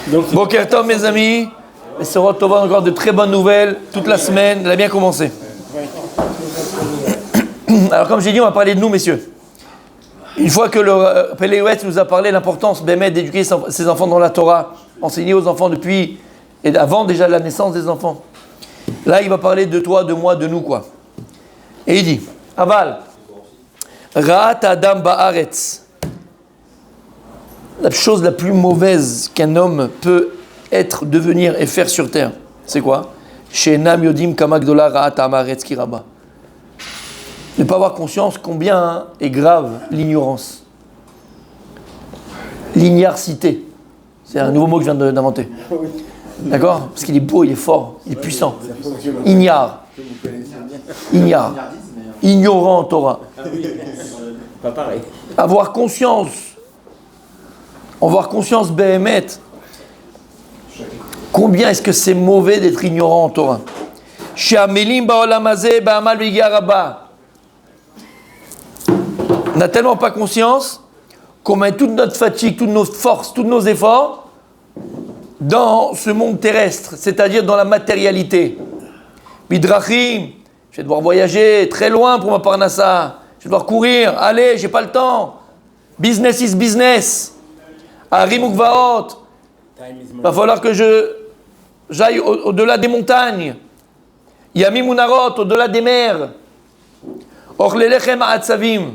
Boker Tov, mes amis. Et Sorot Tova, encore de très bonnes nouvelles. Toute la semaine, elle a bien commencé. Alors, comme j'ai dit, on va parler de nous, messieurs. Une fois que le Péléouet nous a parlé de l'importance d'éduquer ses enfants dans la Torah, enseigner aux enfants depuis et avant déjà la naissance des enfants. Là, il va parler de toi, de moi, de nous, quoi. Et il dit, Aval, Ra'at Adam Ba'aretz. La chose la plus mauvaise qu'un homme peut être, devenir et faire sur terre, c'est quoi? She'enam yodim kama gdola ra'at ha'aretz ki rabba. Ne pas avoir conscience combien est grave l'ignorance. L'ignarcité. C'est un nouveau mot que je viens d'inventer. D'accord? Parce qu'il est beau, il est fort, il est puissant. Ignare. Ignare. Ignorant en Torah. Pas pareil. Avoir conscience. Avoir conscience, Béhémet. Combien est-ce que c'est mauvais d'être ignorant en Torah? On n'a tellement pas conscience qu'on met toute notre fatigue, toutes nos forces, tous nos efforts dans ce monde terrestre, c'est-à-dire dans la matérialité. Bidrachim, je vais devoir voyager très loin pour ma parnassa. Je vais devoir courir, allez, j'ai pas le temps. Business is business. Harim ukvaot. Il va falloir que j'aille au-delà des montagnes. Yamim unarot, au-delà des mers. Ochle lechem ha'atzavim.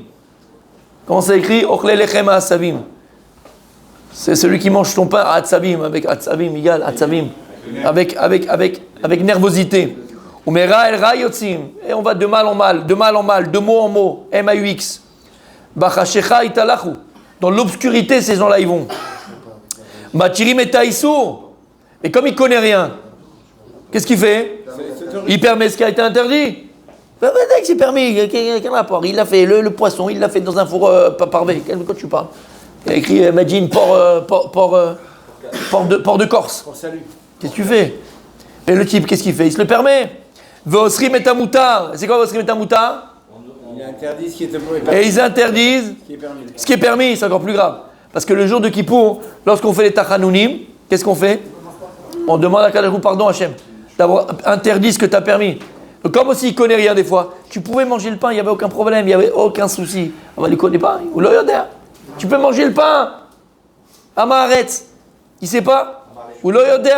Comment ça écrit? Ochle lechem ha'atzavim. C'est celui qui mange son pain ha'atzavim, avec ha'atzavim, égal ha'atzavim. Avec nervosité. Umera el ra yotzim. Et on va de mal en mal, de mot en mot. M-A-U-X. Bachashecha italachu. Dans l'obscurité, ces gens-là, ils vont. Matirim et taïsour. Et comme il ne connaît rien, qu'est-ce qu'il fait? Il permet ce qui a été interdit. C'est permis, quel rapport? Il l'a fait, le poisson, il l'a fait dans un four parvé. Quand tu parles? Il a écrit Medjin, port de Corse. Qu'est-ce que tu fais? Et le type, qu'est-ce qu'il fait? Il se le permet. Vosrim et tamoutar. C'est quoi Vosrim et tamoutar? Il interdit ce qui était permis. Et ils interdisent ce qui est permis, c'est encore plus grave. Parce que le jour de Kippour, lorsqu'on fait les tachanounim, qu'est-ce qu'on fait? On demande à Kadajou, pardon Hachem, d'avoir interdit ce que tu as permis. Donc, comme aussi il ne connaît rien des fois, tu pouvais manger le pain, il n'y avait aucun problème, il n'y avait aucun souci. Ah bah, il ne connaît pas, ou l'oyoder. Tu peux manger le pain. Amaretz. Il ne sait pas. Ou l'oyoder.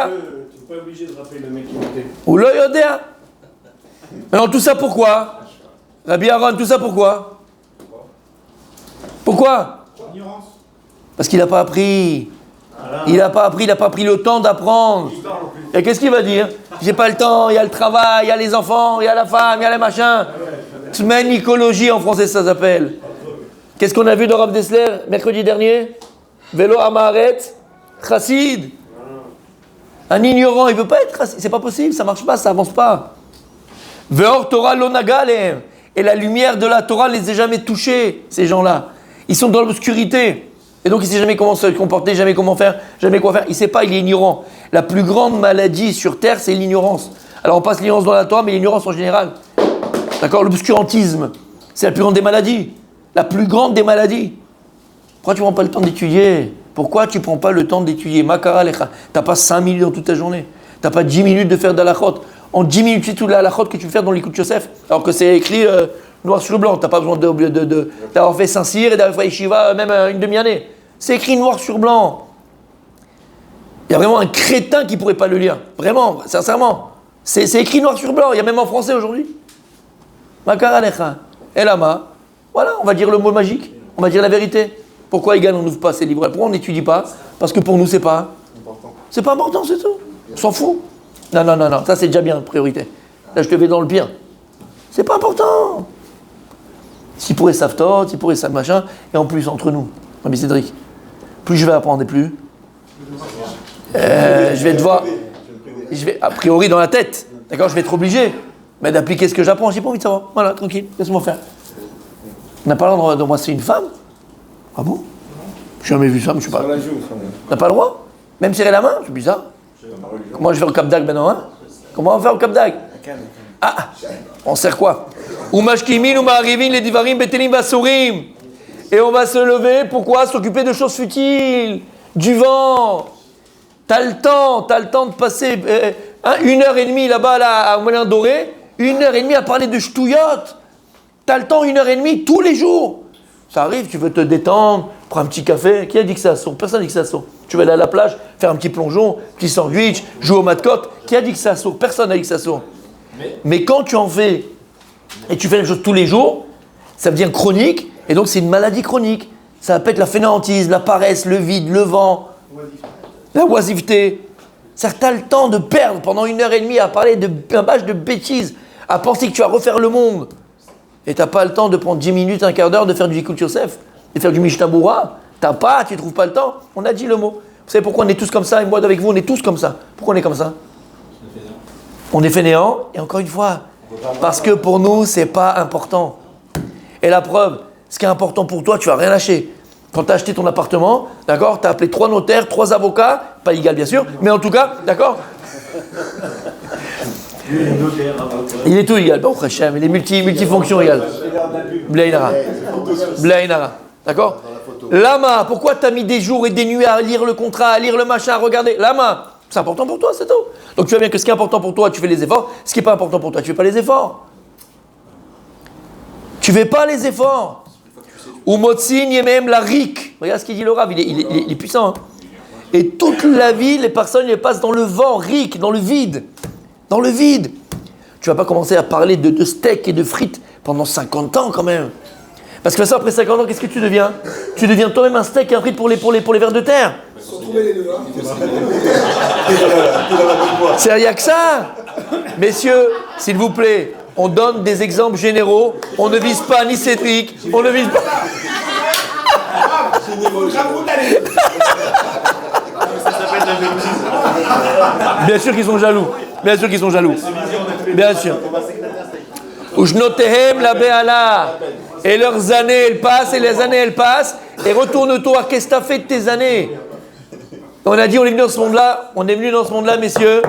Tu n'es pas obligé de rappeler le mec qui montait. Ou l'oyoder. Alors tout ça pourquoi? Rabbi Aaron, tout ça pourquoi? Pourquoi? Ignorance. Parce qu'il n'a pas appris. Il n'a pas appris, il n'a pas pris le temps d'apprendre. Et qu'est-ce qu'il va dire? J'ai pas le temps, il y a le travail, il y a les enfants, il y a la femme, il y a les machins. Smanicologie en français ça s'appelle. Qu'est-ce qu'on a vu dans Rav Dessler mercredi dernier? Vélo Amaret, Chassid. Un ignorant, il ne veut pas être chassid. C'est pas possible, ça ne marche pas, ça avance pas. Veor Torah lonagalem. Et la lumière de la Torah ne les a jamais touchés, ces gens-là. Ils sont dans l'obscurité. Et donc il ne sait jamais comment se comporter, jamais comment faire, jamais quoi faire. Il ne sait pas, il est ignorant. La plus grande maladie sur Terre, c'est l'ignorance. Alors on passe l'ignorance dans la Torah, mais l'ignorance en général. D'accord? L'obscurantisme, c'est la plus grande des maladies. La plus grande des maladies. Pourquoi tu ne prends pas le temps d'étudier? Pourquoi tu ne prends pas le temps d'étudier? Makara lecha. Tu n'as pas 5 minutes dans toute ta journée. Tu n'as pas 10 minutes de faire de la chot. En 10 minutes, c'est toute la chot que tu veux faire dans l'écoute Yosef. Alors que c'est écrit noir sur blanc. Tu n'as pas besoin d'avoir fait Saint-Cyr et d'avoir fait Yeshiva même une demi-année. C'est écrit noir sur blanc. Il y a vraiment un crétin qui ne pourrait pas le lire. Vraiment, sincèrement. C'est écrit noir sur blanc. Il y a même en français aujourd'hui. Makara lecha. Elama. Voilà, on va dire le mot magique. On va dire la vérité. Pourquoi, Egan, on n'ouvre pas ces livres? Pourquoi on n'étudie pas? Parce que pour nous, c'est pas important. C'est pas important, c'est tout. On s'en fout. Non. Ça, c'est déjà bien, priorité. Là, je te vais dans le pire. C'est pas important. S'ils pourraient savent tot, s'ils pourraient savent machin, et en plus, entre nous, Rabbi Cédric, plus je vais apprendre et plus, je vais devoir, a priori dans la tête, d'accord, je vais être obligé, mais d'appliquer ce que j'apprends, j'ai pas envie de savoir. Voilà, tranquille, laisse-moi faire. On n'a pas le droit d'embrasser une femme? Ah bon? J'ai jamais vu ça, mais je sais pas. On n'a pas le droit? Même serrer la main? C'est bizarre. Comment je vais au Cap d'Ag maintenant, hein? Comment on va faire au Cap d'Ag? Ah! On sert quoi? Umashkimin, umarivin, les divarim, betelim, basurim. Et on va se lever, pourquoi? S'occuper de choses futiles, du vent. T'as le temps de passer 1h30 là-bas à Moulin Doré, 1h30 à parler de ch'touillottes. T'as le temps 1h30 tous les jours. Ça arrive, tu veux te détendre, prends un petit café. Qui a dit que ça saute? Personne n'a dit que ça saute. Tu veux aller à la plage, faire un petit plongeon, petit sandwich, jouer au mat-coque. Qui a dit que ça saute? Personne n'a dit que ça saute. Mais quand tu en fais et tu fais la même chose tous les jours, ça devient chronique et donc c'est une maladie chronique. Ça peut être la fainéantise, la paresse, le vide, le vent, la oisiveté. Ça t'as le temps de perdre pendant 1h30 à parler d'un bâche de bêtises, à penser que tu vas refaire le monde. Et t'as pas le temps de prendre 10 minutes, un quart d'heure, de faire du Yikut Yosef, de faire du Mishtabura. Tu trouves pas le temps. On a dit le mot. Vous savez pourquoi on est tous comme ça? Et moi avec vous, on est tous comme ça. Pourquoi on est comme ça? On est fainéants. Et encore une fois, parce que pour nous, c'est pas important. Et la preuve, ce qui est important pour toi, tu vas rien lâcher. Quand tu as acheté ton appartement, d'accord, tu as appelé 3 notaires, 3 avocats, pas légal bien sûr, mais en tout cas, d'accord. Il est tout égal, bon, Hachem, il est multifonction égale. Blainara. D'accord? Lama, pourquoi tu as mis des jours et des nuits à lire le contrat, à lire le machin, à regarder? Lama, c'est important pour toi, c'est tout. Donc tu vois bien que ce qui est important pour toi, tu fais les efforts. Ce qui n'est pas important pour toi, tu ne fais pas les efforts. Tu ne fais pas les efforts. Ou Motsin Yemem la Rik. Regarde ce qu'il dit le Rav, il est puissant. Hein. Et toute la vie, les personnes les passent dans le vent, Rik, dans le vide. Dans le vide. Tu ne vas pas commencer à parler de steak et de frites pendant 50 ans quand même. Parce que ça, après 50 ans, qu'est-ce que tu deviens? Tu deviens toi-même un steak et un frite pour les vers de terre. C'est rien que ça. Messieurs, s'il vous plaît, on donne des exemples généraux. On ne vise pas ni Cédric, on ne vise pas... Bien sûr qu'ils sont jaloux. Bien sûr qu'ils sont jaloux. Bien sûr. Ujnotehem la be'ala. Et leurs années, elles passent, et les années, elles passent. Et retourne-toi, qu'est-ce que tu as fait de tes années? On a dit, on est venu dans ce monde-là, messieurs,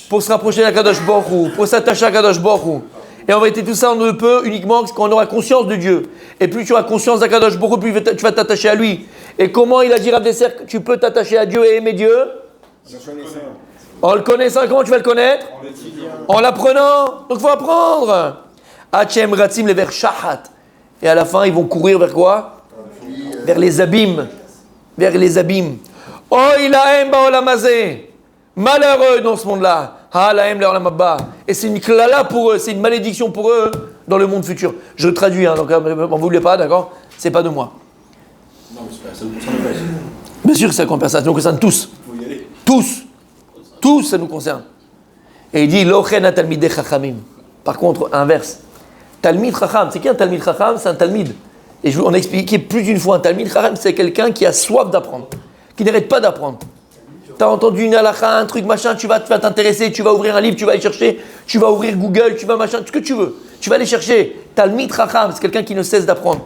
pour se rapprocher d'Akadosh Baruch Hu, pour s'attacher à Akadosh Baruch Hu. Et en vérité, tout ça, on ne peut uniquement quand on aura conscience de Dieu. Et plus tu auras conscience d'Akadosh Baruch Hu, plus tu vas t'attacher à lui. Et comment il a dit Rav Desser que tu peux t'attacher à Dieu et aimer Dieu? En le connaissant. Comment tu vas le connaître? En l'apprenant. Donc il faut apprendre. Hachem Ratzim les vers Shahat. Et à la fin, ils vont courir vers quoi? Vers les abîmes. Vers les abîmes. Oh, il a aim ba'olamazé. Malheureux dans ce monde-là. Ha la aim le'olamabba. Et c'est une klala pour eux, c'est une malédiction pour eux dans le monde futur. Je traduis, hein, donc m'en voulez pas, d'accord? C'est pas de moi. Non, mais ça nous concerne pas. Bien sûr que ça nous concerne tous. Il faut y aller. Tous, ça nous concerne. Et il dit Lochen talmidei chachamim. Par contre, inverse. Talmid chacham, c'est qui un talmid chacham? C'est un talmid. Et on a expliqué plus d'une fois, un talmid chacham, c'est quelqu'un qui a soif d'apprendre, qui n'arrête pas d'apprendre. Tu as entendu une halakha, un truc machin, tu vas t'intéresser, tu vas ouvrir un livre, tu vas aller chercher, tu vas ouvrir Google, tu vas machin, ce que tu veux. Tu vas aller chercher. Talmid chacham, c'est quelqu'un qui ne cesse d'apprendre.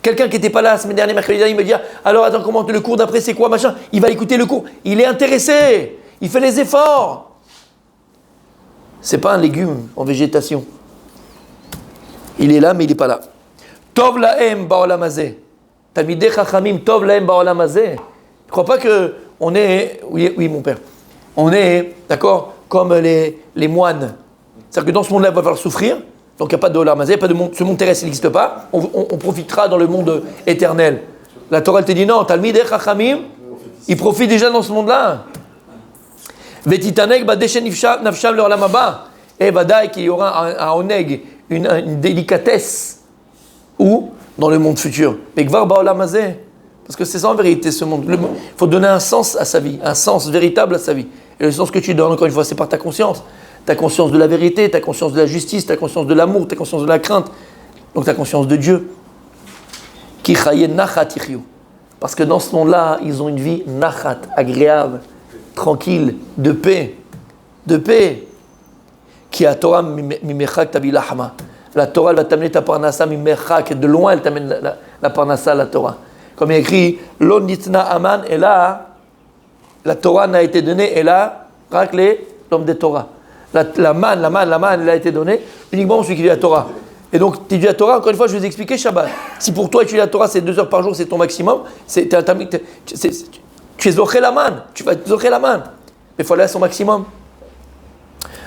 Quelqu'un qui n'était pas là la semaine dernière, mercredi dernier, il me dit alors attends, comment le cours d'après c'est quoi machin? Il va écouter le cours. Il est intéressé, il fait les efforts. C'est pas un légume en végétation. Il est là, mais il n'est pas là. Tov lahem ba'olam hazeh. Talmidei chachamim tov lahem ba'olam hazeh. Je crois pas que on est, oui mon père, on est, d'accord, comme les moines. C'est-à-dire que dans ce monde-là, il va falloir souffrir. Donc il n'y a pas de olam hazeh, pas de monde, ce monde terrestre n'existe pas. On profitera dans le monde éternel. La Torah elle te dit non, Talmidei chachamim, il profite déjà dans ce monde-là. Vetitanek badeshen nafsham le'olam haba. Et vadaï qu'il y aura un oneg, une délicatesse, ou dans le monde futur. Mais gvar ba'olam hazeh, parce que c'est ça en vérité ce monde. Il faut donner un sens à sa vie, un sens véritable à sa vie. Et le sens que tu donnes, encore une fois, c'est par ta conscience. Ta conscience de la vérité, ta conscience de la justice, ta conscience de l'amour, ta conscience de la crainte. Donc ta conscience de Dieu. Ki chaye nachat yichyu. Parce que dans ce monde-là, ils ont une vie nachat, agréable, tranquille, de paix. De paix. Qui a Torah mimechak tabi lahama. La Torah elle va t'amener ta parnassa mimechak. De loin, elle t'amène la parnassa, la Torah. Comme il est écrit, Lo nitna aman, et là, la Torah n'a été donnée, et là, racle l'homme des Torah. La manne, elle a été donnée uniquement pour celui qui lit la Torah. Et donc, tu étudies la Torah, encore une fois, je vais vous expliquer Shabbat. Si pour toi, étudier la Torah, c'est 2 heures par jour, c'est ton maximum, tu es zoché la manne, tu vas zocher la manne. il faut aller à son maximum.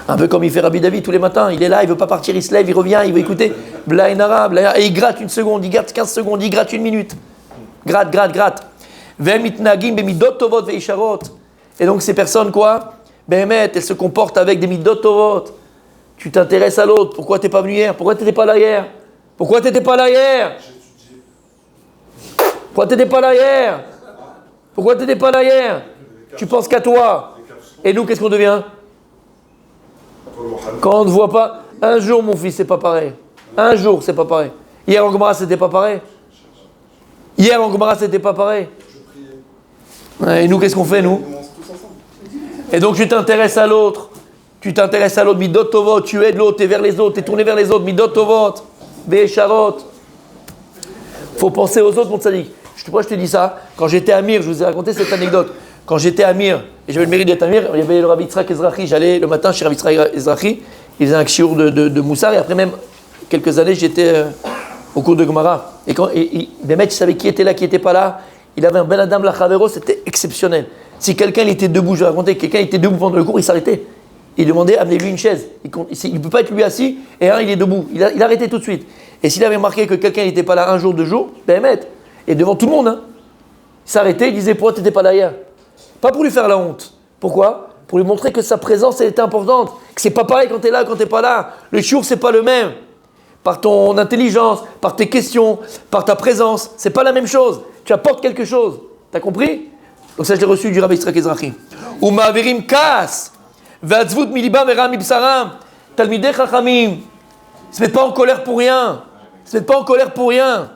Un peu comme il fait Rabbi David tous les matins. Il est là, il ne veut pas partir, il se lève, il revient, il veut écouter. Blainara, et il gratte une seconde, il gratte 15 secondes, il gratte une minute. Gratte. Et donc ces personnes, quoi? Behemet, elles se comportent avec des midot tovot. Tu t'intéresses à l'autre. Pourquoi tu n'es pas venu hier? Pourquoi tu n'étais pas là hier? Pourquoi tu n'étais pas là hier? Pourquoi tu n'étais pas là hier? Pourquoi tu n'étais pas là hier? Tu penses qu'à toi. Et nous, qu'est-ce qu'on devient? Quand on ne voit pas, un jour, mon fils, c'est pas pareil. Un jour, c'est pas pareil. Hier en Gemara, c'était pas pareil. Hier en Gemara, c'était pas pareil. Et nous, qu'est-ce qu'on fait, nous? Et donc, tu t'intéresses à l'autre. Tu t'intéresses à l'autre. Midot tovot, tu aides l'autre, tu es vers les autres, tu es tourné vers les autres. Midot tovot, bécharot. Faut penser aux autres, mon tzaddik. Pourquoi je te dis ça? Quand j'étais à Mir, je vous ai raconté cette anecdote. Quand j'étais à Mir, et j'avais le mérite d'être à Mir, il y avait le Rabbi Yitzhak Ezrachi. J'allais le matin chez Rabbi Yitzhak Ezrachi. Il faisait un shiur de Moussar. Et après même quelques années, j'étais au cours de Gemara. Et quand les mecs, ils savaient qui était là, qui n'était pas là. Il avait un bel Adam Lachavero, c'était exceptionnel. Si quelqu'un était debout, je vais raconter, quelqu'un était debout pendant le cours, il s'arrêtait. Il demandait, amenez-lui une chaise. Il ne peut pas être lui assis, et il est debout. Il arrêtait tout de suite. Et s'il avait remarqué que quelqu'un n'était pas là un jour, 2 jours, et devant tout le monde, il s'arrêtait, il disait, pourquoi tu n'étais pas là hier? Pas pour lui faire la honte. Pourquoi? Pour lui montrer que sa présence, elle était importante. Que c'est pas pareil quand tu es là, quand tu n'es pas là. Le shiur, c'est pas le même. Par ton intelligence, par tes questions, par ta présence, c'est pas la même chose. Tu apportes quelque chose. T'as compris? Donc ça, je l'ai reçu du Rabbi Yitzhak Ezrachi. Umaverim kas, ve'atzvut milibam eram mibsaram, talmidei chachamim. Ils se mettent pas en colère pour rien. Ils se mettent pas en colère pour rien.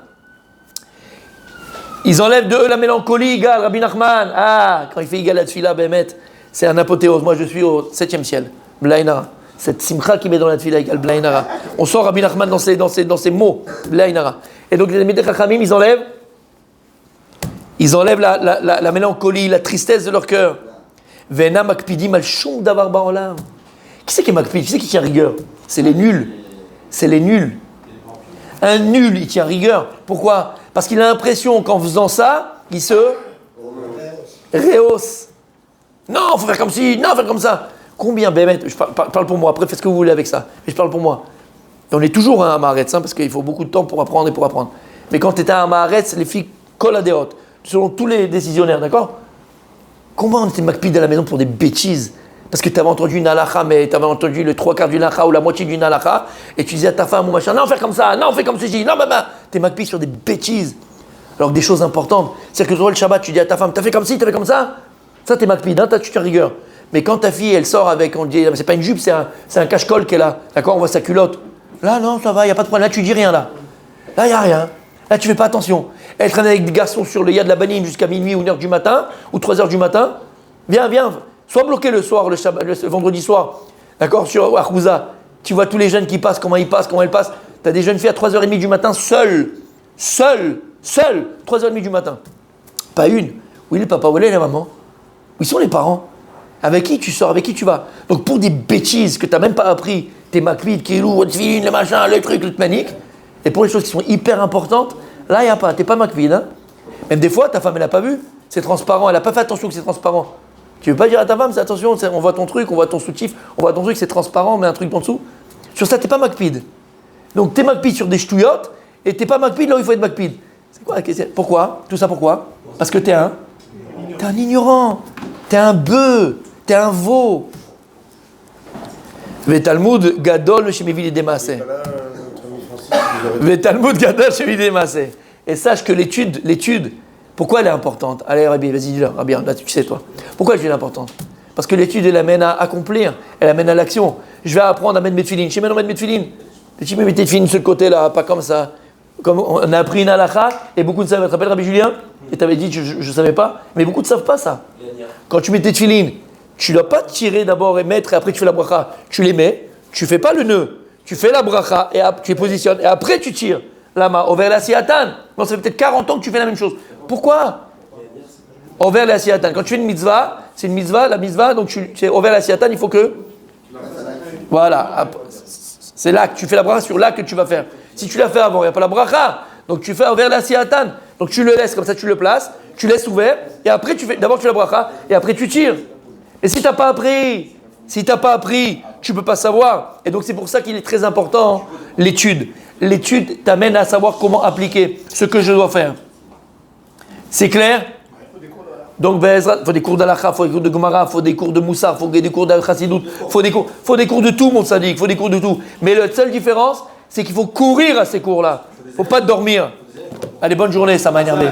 Ils enlèvent de eux la mélancolie, Igal, Rabbi Nachman. Ah, quand il fait Igal la tfila, Bémet, c'est un apothéose. Moi, je suis au 7e ciel. Blainara. Cette simcha qui met dans la tfila, Igal, Blainara. On sent Rabbi Nachman dans ses mots. Blainara. Et donc, les Talmidei Chachamim, ils enlèvent la mélancolie, la tristesse de leur cœur. Ve'ena makpidim al shum davar ba'olam. Qui c'est qui est makpid? Qui c'est qui tient rigueur? C'est les nuls. C'est les nuls. Un nul, il tient rigueur. Pourquoi? Parce qu'il a l'impression qu'en faisant ça, il se rehausse. Non, il faut faire comme ci, non, faut faire comme ça. Combien, Bémet, je parle pour moi, après faites ce que vous voulez avec ça, mais je parle pour moi. Et on est toujours à Maharetz, parce qu'il faut beaucoup de temps pour apprendre et pour apprendre. Mais quand tu étais à Maharetz, les filles collent à des hautes, selon tous les décisionnaires, d'accord? Comment on était makpid à la maison pour des bêtises? Parce que tu avais entendu une halakha, mais tu avais entendu le 3/4 d'une halakha ou la moitié d'une halakha, et tu disais à ta femme ou machin, non, faire comme ça, non, fais comme ceci, non, t'es makpid sur des bêtises. Alors que des choses importantes, c'est-à-dire que toi, le Shabbat, tu dis à ta femme, t'as fait comme ci, t'as fait comme ça t'es makpid, hein, tu tiens rigueur. Mais quand ta fille, elle sort avec, on dit, c'est pas une jupe, c'est un cache-col qu'elle a, d'accord, on voit sa culotte. Là, non, ça va, il n'y a pas de problème, là, tu dis rien, là. Là, il n'y a rien. Là, tu fais pas attention. Elle traîne avec des garçons sur le yad de la banine jusqu'à minuit ou 1h du matin, ou 3h du matin. Viens, sois bloqué le soir, le vendredi soir, d'accord, sur Arouza. Tu vois tous les jeunes qui passent, comment elles passent. Tu as des jeunes filles à 3h30 du matin, seules, 3h30 du matin. Pas une. Où est le papa, où est la maman? Où sont les parents? Avec qui tu sors, avec qui tu vas? Donc pour des bêtises que tu n'as même pas appris, t'es makpid, kilou, le machin, le truc, le manique, et pour les choses qui sont hyper importantes, là il n'y a pas, t'es pas makpid. Hein? Même des fois, ta femme elle n'a pas vu, c'est transparent, elle n'a pas fait attention que c'est transparent. Tu veux pas dire à ta femme, c'est attention, on voit ton truc, on voit ton soutif, on voit ton truc, c'est transparent, mais un truc en dessous. Sur ça, t'es pas makpid. Donc t'es makpid sur des ch'touillottes, et t'es pas makpid là où il faut être makpid. C'est quoi la question? Pourquoi? Tout ça pourquoi? Parce que t'es un ignorant, t'es un bœuf, t'es un veau. Vetalmud gadol shemivili demasé. Vetalmud gadol shemivili demasé. Et sache que l'étude, pourquoi elle est importante? Allez, Rabbi, vas-y, dis-le. Rabbi, là, tu sais, toi. Pourquoi elle est importante? Parce que l'étude, elle amène à accomplir, elle amène à l'action. Je vais apprendre à mettre mes tefilines. Je sais maintenant mettre mes tefilines. Tu mets mes tefilines de ce côté-là, pas comme ça. Comme on a appris une halakha, et beaucoup ne savent. Tu te rappelles, Rabbi Julien? Et tu avais dit, je ne savais pas. Mais beaucoup ne savent pas ça. Quand tu mets tes tefilines, tu ne dois pas tirer d'abord et mettre, et après tu fais la bracha. Tu les mets, tu ne fais pas le nœud. Tu fais la bracha, et tu les positionnes, et après tu tires la main. Over la siatan. Non, ça fait peut-être 40 ans que tu fais la même chose. Pourquoi? Over la siatan. Quand tu fais une mitzvah, c'est une mitzvah, la mitzvah, donc c'est over la siatan, il faut que. Voilà. C'est là que tu fais la bracha, sur là que tu vas faire. Si tu l'as fait avant, il n'y a pas la bracha. Donc tu fais over la siatan. Donc tu le laisses comme ça, tu le places, tu laisses ouvert, et après tu fais. D'abord tu fais la bracha, et après tu tires. Et si tu n'as pas appris, tu ne peux pas savoir. Et donc c'est pour ça qu'il est très important, l'étude. L'étude t'amène à savoir comment appliquer ce que je dois faire. C'est clair? Donc, il faut des cours d'Alakha, il faut des cours de Gemara, il faut des cours de Moussar, il faut des cours d'Al-Chassidout, il faut des cours de tout, mon sadique, il faut des cours de tout. Mais la seule différence, c'est qu'il faut courir à ces cours-là. Il ne faut pas dormir. Allez, bonne journée, ça m'a énervé.